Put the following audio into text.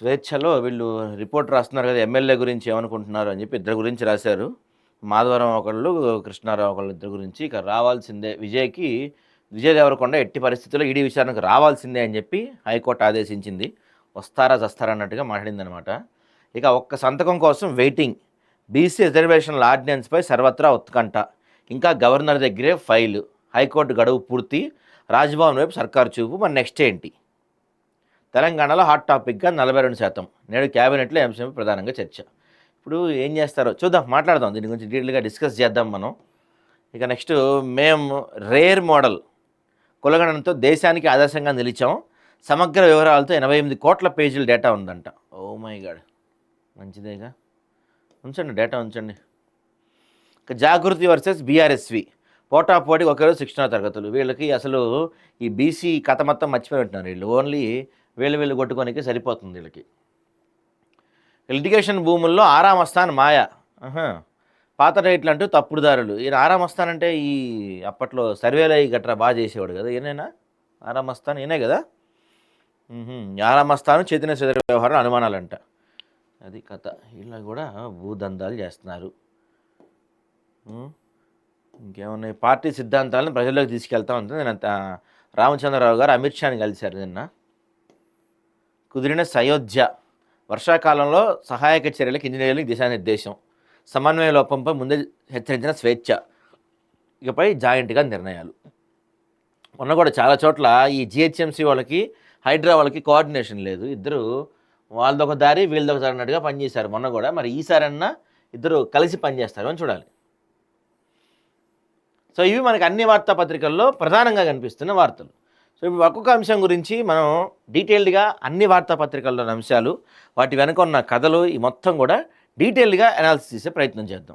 స్వేచ్ఛలో వీళ్ళు రిపోర్ట్ రాస్తున్నారు కదా! ఎమ్మెల్యే గురించి ఏమనుకుంటున్నారు అని చెప్పి ఇద్దరి గురించి రాశారు. మాధవరం ఒకళ్ళు, కృష్ణారావు ఒకళ్ళు ఇద్దరి గురించి. ఇక రావాల్సిందే విజయ్ దేవరకొండ ఎట్టి పరిస్థితుల్లో ఈడీ విచారణకు రావాల్సిందే అని చెప్పి హైకోర్టు ఆదేశించింది. వస్తారా చస్తారా అన్నట్టుగా మాట్లాడిందనమాట. ఇక ఒక్క సంతకం కోసం వెయిటింగ్. బీసీ రిజర్వేషన్ల ఆర్డినెన్స్పై సర్వత్రా ఉత్కంఠ. ఇంకా గవర్నర్ దగ్గరే ఫైలు. హైకోర్టు గడువు పూర్తి. రాజ్భవన్ వైపు సర్కారు చూపు. మరి నెక్స్ట్ ఏంటి? తెలంగాణలో హాట్ టాపిక్గా 42%. నేడు క్యాబినెట్లో ఈ అంశంపై ప్రధానంగా చర్చ. ఇప్పుడు ఏం చేస్తారో చూద్దాం, మాట్లాడదాం, దీని గురించి డీటెయిల్గా డిస్కస్ చేద్దాం మనం. ఇక నెక్స్ట్, మేము రేర్ మోడల్ కులగణనతో దేశానికి ఆదర్శంగా నిలిచాం. సమగ్ర వివరాలతో 88 కోట్ల పేజీల డేటా ఉందంట. ఓ మై గాడ్, మంచిదేగా, ఉంచండి డేటా ఉంచండి. ఇక జాగృతి వర్సెస్ బీఆర్ఎస్వి పోటాపోటీ ఒకరోజు శిక్షణా తరగతులు. వీళ్ళకి అసలు ఈ బీసీ కథ మొత్తం మర్చిపోయి వీళ్ళు. ఓన్లీ వీళ్ళు కొట్టుకోనికి సరిపోతుంది వీళ్ళకి. లిటిగేషన్ భూముల్లో ఆరామస్థాన్ మాయ. పాత రైట్లు అంటూ తప్పుడుదారులు. ఈయన ఆరామస్థాన్ అంటే ఈ అప్పట్లో సర్వేలు అయ్యి గట్రా బాగా చేసేవాడు కదా, ఈయనైనా ఆరామస్థాన్ ఈయనే కదా. ఆరామస్థాను చైతన్య శ్రీధర్ వ్యవహారం అనుమానాలంట. అది కథ. ఇలా కూడా భూదందాలు చేస్తున్నారు. ఇంకేమున్నాయి? పార్టీ సిద్ధాంతాలను ప్రజల్లోకి తీసుకెళ్తా ఉంటుంది. నేను రామచంద్రరావు గారు అమిత్ షాని కలిశారు నిన్న. కుదిరిన సయోధ్య. వర్షాకాలంలో సహాయక చర్యలకు ఇంజనీరింగ్ దిశానిర్దేశం. సమన్వయ లోపంపై ముందే హెచ్చరించిన స్వేచ్ఛ. ఇకపై జాయింట్గా నిర్ణయాలు. మొన్న కూడా చాలా చోట్ల ఈ జిహెచ్ఎంసీ వాళ్ళకి హైడ్రా వాళ్ళకి కోఆర్డినేషన్ లేదు. ఇద్దరు వాళ్ళదొక దారి వీళ్ళదొక దారి అన్నట్టుగా పనిచేశారు మొన్న కూడా. మరి ఈసారన్నా ఇద్దరు కలిసి పనిచేస్తారు అని చూడాలి. సో ఇవి మనకి అన్ని వార్తాపత్రికల్లో ప్రధానంగా కనిపిస్తున్న వార్తలు. సో ఇప్పుడు ఒక్కొక్క అంశం గురించి మనం డీటెయిల్డ్గా అన్ని వార్తాపత్రికల్లోని అంశాలు, వాటి వెనుక ఉన్న కథలు ఈ మొత్తం కూడా డీటెయిల్డ్గా అనాలిసిస్ చేసే ప్రయత్నం చేద్దాం.